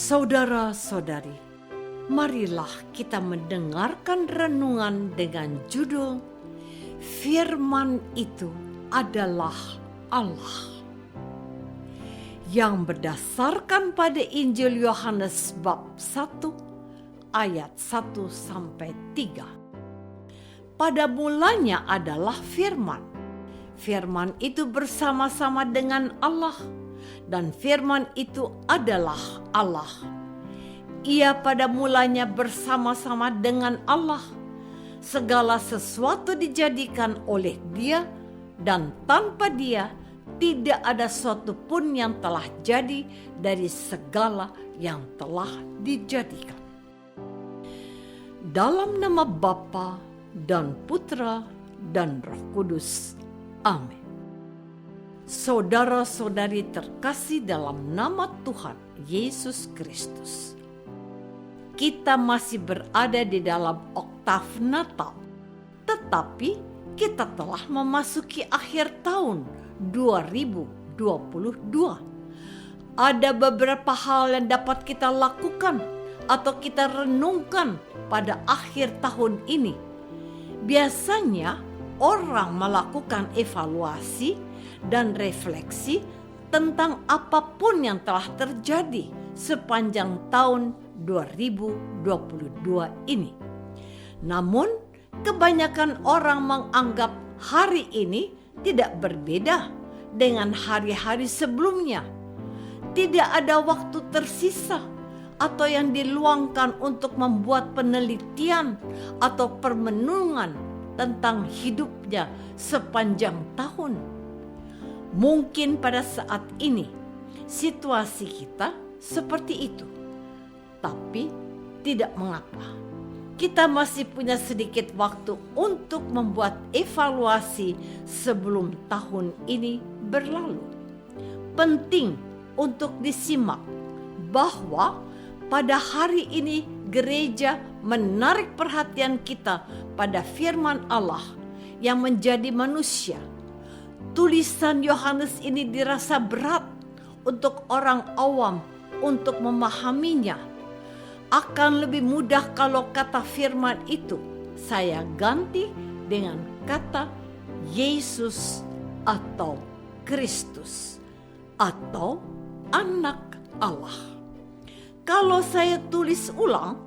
Saudara-saudari, marilah kita mendengarkan renungan dengan judul Firman itu adalah Allah, yang berdasarkan pada Injil Yohanes bab 1 ayat 1-3. Pada mulanya adalah firman. Firman itu bersama-sama dengan Allah, dan firman itu adalah Allah. Ia pada mulanya bersama-sama dengan Allah. Segala sesuatu dijadikan oleh Dia, dan tanpa Dia tidak ada suatu pun yang telah jadi dari segala yang telah dijadikan. Dalam nama Bapa dan Putra dan Roh Kudus. Amin. Saudara-saudari terkasih dalam nama Tuhan Yesus Kristus, kita masih berada di dalam oktav Natal, tetapi kita telah memasuki akhir tahun 2022. Ada beberapa hal yang dapat kita lakukan atau kita renungkan pada akhir tahun ini. Biasanya orang melakukan evaluasi dan refleksi tentang apapun yang telah terjadi sepanjang tahun 2022 ini. Namun, kebanyakan orang menganggap hari ini tidak berbeda dengan hari-hari sebelumnya. Tidak ada waktu tersisa atau yang diluangkan untuk membuat penelitian atau permenungan tentang hidupnya sepanjang tahun. Mungkin pada saat ini situasi kita seperti itu, tapi tidak mengapa. Kita masih punya sedikit waktu untuk membuat evaluasi sebelum tahun ini berlalu. Penting untuk disimak bahwa pada hari ini gereja menarik perhatian kita pada firman Allah yang menjadi manusia. Tulisan Yohanes ini dirasa berat untuk orang awam untuk memahaminya. Akan lebih mudah kalau kata firman itu saya ganti dengan kata Yesus atau Kristus atau anak Allah. Kalau saya tulis ulang,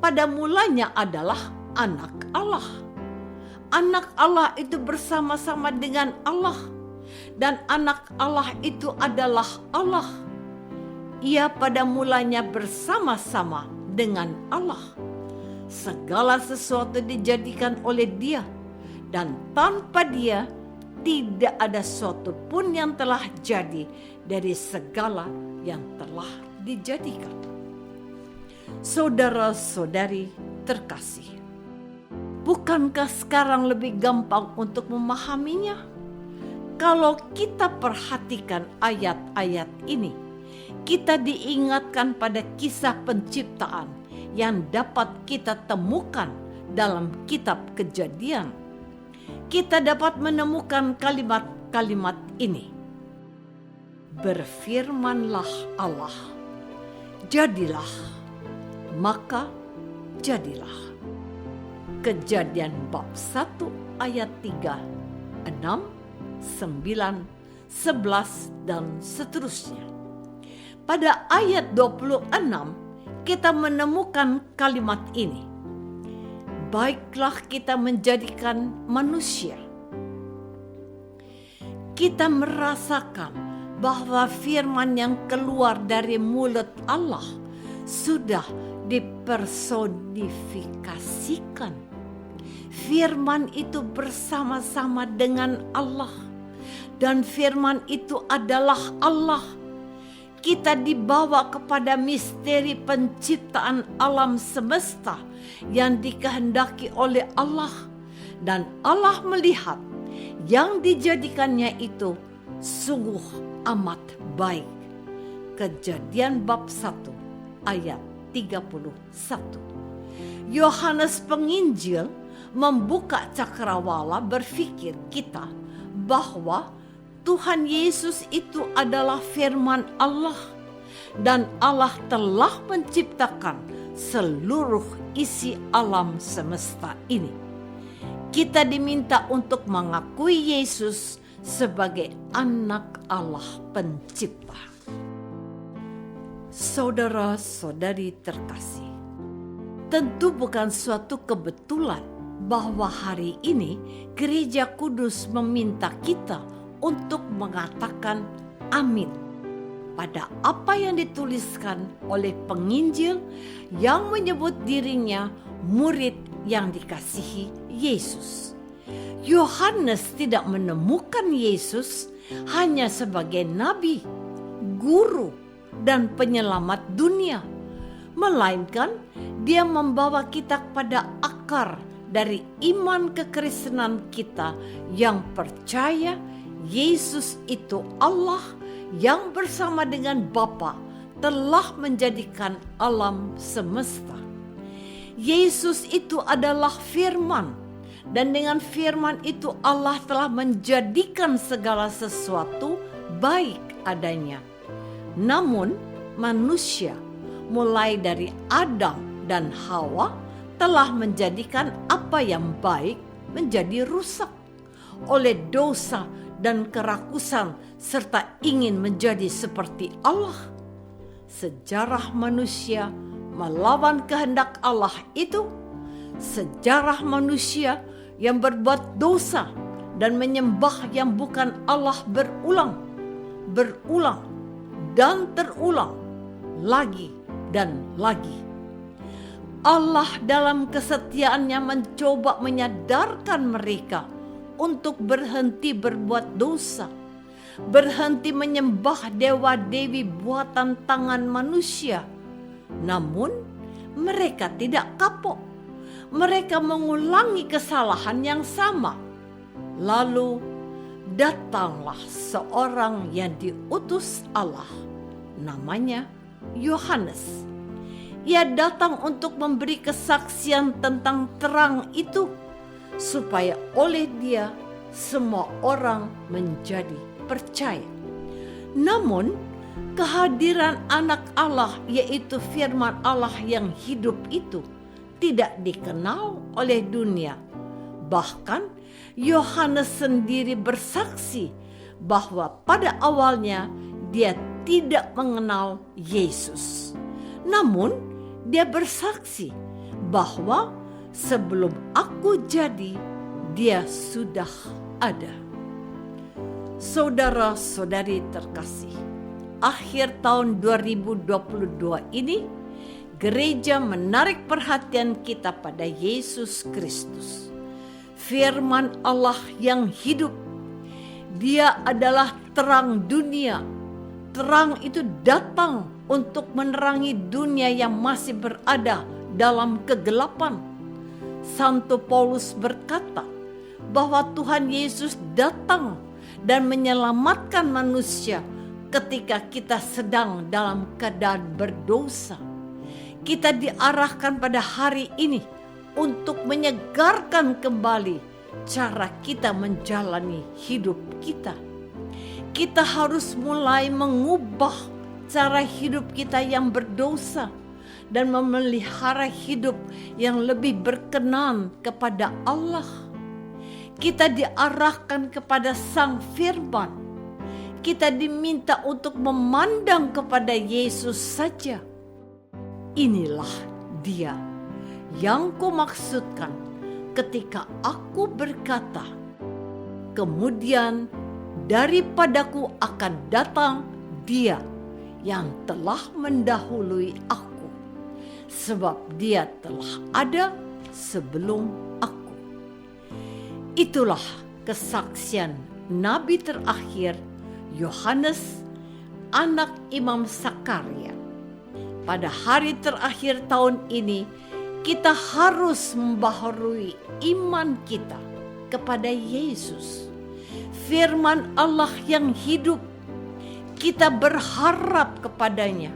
pada mulanya adalah anak Allah. Anak Allah itu bersama-sama dengan Allah, dan anak Allah itu adalah Allah. Ia pada mulanya bersama-sama dengan Allah. Segala sesuatu dijadikan oleh Dia, dan tanpa Dia tidak ada suatu pun yang telah jadi dari segala yang telah dijadikan. Saudara-saudari terkasih, bukankah sekarang lebih gampang untuk memahaminya? Kalau kita perhatikan ayat-ayat ini, kita diingatkan pada kisah penciptaan yang dapat kita temukan dalam kitab Kejadian. Kita dapat menemukan kalimat-kalimat ini. Berfirmanlah Allah, jadilah, maka jadilah. Kejadian bab 1 ayat 3, 6, 9, 11 dan seterusnya. Pada ayat 26 kita menemukan kalimat ini. Baiklah kita menjadikan manusia. Kita merasakan bahwa firman yang keluar dari mulut Allah sudah dipersonifikasikan. Firman itu bersama-sama dengan Allah, dan firman itu adalah Allah. Kita dibawa kepada misteri penciptaan alam semesta yang dikehendaki oleh Allah, dan Allah melihat yang dijadikannya itu sungguh amat baik. Kejadian bab 1 ayat 31. Yohanes Penginjil membuka cakrawala berpikir kita bahwa Tuhan Yesus itu adalah firman Allah dan Allah telah menciptakan seluruh isi alam semesta ini. Kita diminta untuk mengakui Yesus sebagai anak Allah pencipta. Saudara-saudari terkasih, tentu bukan suatu kebetulan bahwa hari ini Gereja Kudus meminta kita untuk mengatakan amin pada apa yang dituliskan oleh penginjil yang menyebut dirinya murid yang dikasihi Yesus. Yohanes tidak menemukan Yesus hanya sebagai nabi, guru, dan penyelamat dunia, melainkan dia membawa kita pada akar dari iman kekristenan kita yang percaya Yesus itu Allah yang bersama dengan Bapa telah menjadikan alam semesta. Yesus itu adalah firman, dan dengan firman itu Allah telah menjadikan segala sesuatu baik adanya. Namun manusia mulai dari Adam dan Hawa telah menjadikan apa yang baik menjadi rusak oleh dosa dan kerakusan serta ingin menjadi seperti Allah. Sejarah manusia melawan kehendak Allah itu sejarah manusia yang berbuat dosa dan menyembah yang bukan Allah berulang dan terulang lagi dan lagi. Allah dalam kesetiaannya mencoba menyadarkan mereka untuk berhenti berbuat dosa, berhenti menyembah dewa-dewi buatan tangan manusia. Namun mereka tidak kapok. Mereka mengulangi kesalahan yang sama. Lalu datanglah seorang yang diutus Allah, namanya Yohanes. Ia datang untuk memberi kesaksian tentang terang itu, supaya oleh dia semua orang menjadi percaya. Namun kehadiran anak Allah, yaitu firman Allah yang hidup itu, tidak dikenal oleh dunia. Bahkan Yohanes sendiri bersaksi bahwa pada awalnya dia tidak mengenal Yesus. Namun dia bersaksi bahwa sebelum aku jadi, dia sudah ada. Saudara-saudari terkasih, akhir tahun 2022 ini, gereja menarik perhatian kita pada Yesus Kristus, firman Allah yang hidup. Dia adalah terang dunia. Terang itu datang untuk menerangi dunia yang masih berada dalam kegelapan. Santo Paulus berkata bahwa Tuhan Yesus datang dan menyelamatkan manusia ketika kita sedang dalam keadaan berdosa. Kita diarahkan pada hari ini untuk menyegarkan kembali cara kita menjalani hidup kita. Kita harus mulai mengubah cara hidup kita yang berdosa dan memelihara hidup yang lebih berkenan kepada Allah. Kita diarahkan kepada Sang Firman. Kita diminta untuk memandang kepada Yesus saja. Inilah Dia yang kumaksudkan ketika aku berkata, kemudian daripadaku akan datang Dia yang telah mendahului aku, sebab Dia telah ada sebelum aku. Itulah kesaksian Nabi terakhir Yohanes, anak Imam Sakaria. Pada hari terakhir tahun ini, kita harus membaharui iman kita kepada Yesus, firman Allah yang hidup. Kita berharap kepadanya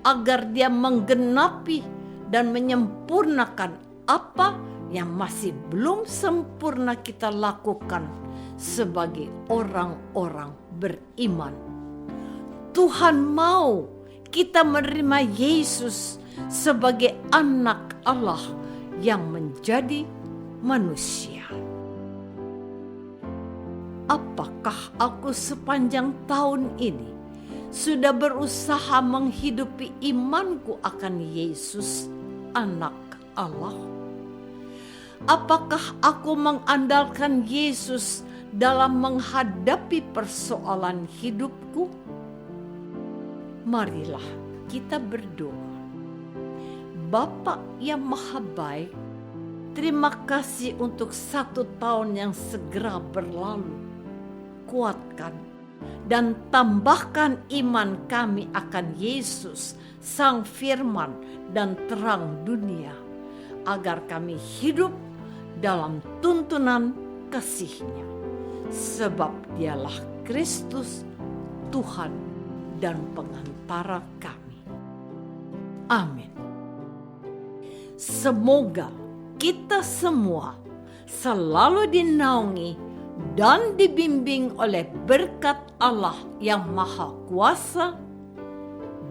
agar Dia menggenapi dan menyempurnakan apa yang masih belum sempurna kita lakukan sebagai orang-orang beriman. Tuhan mau kita menerima Yesus sebagai anak Allah yang menjadi manusia. Apakah aku sepanjang tahun ini sudah berusaha menghidupi imanku akan Yesus, anak Allah? Apakah aku mengandalkan Yesus dalam menghadapi persoalan hidupku? Marilah kita berdoa. Bapa yang Maha Baik, terima kasih untuk 1 tahun yang segera berlalu. Kuatkan dan tambahkan iman kami akan Yesus, Sang Firman dan terang dunia, agar kami hidup dalam tuntunan kasih-Nya, sebab Dialah Kristus, Tuhan dan pengantara kami. Amin. Semoga kita semua selalu dinaungi dan dibimbing oleh berkat Allah yang Maha Kuasa,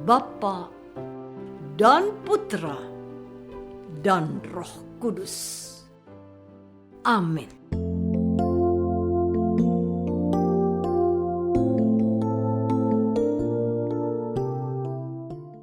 Bapa dan Putra dan Roh Kudus. Amin.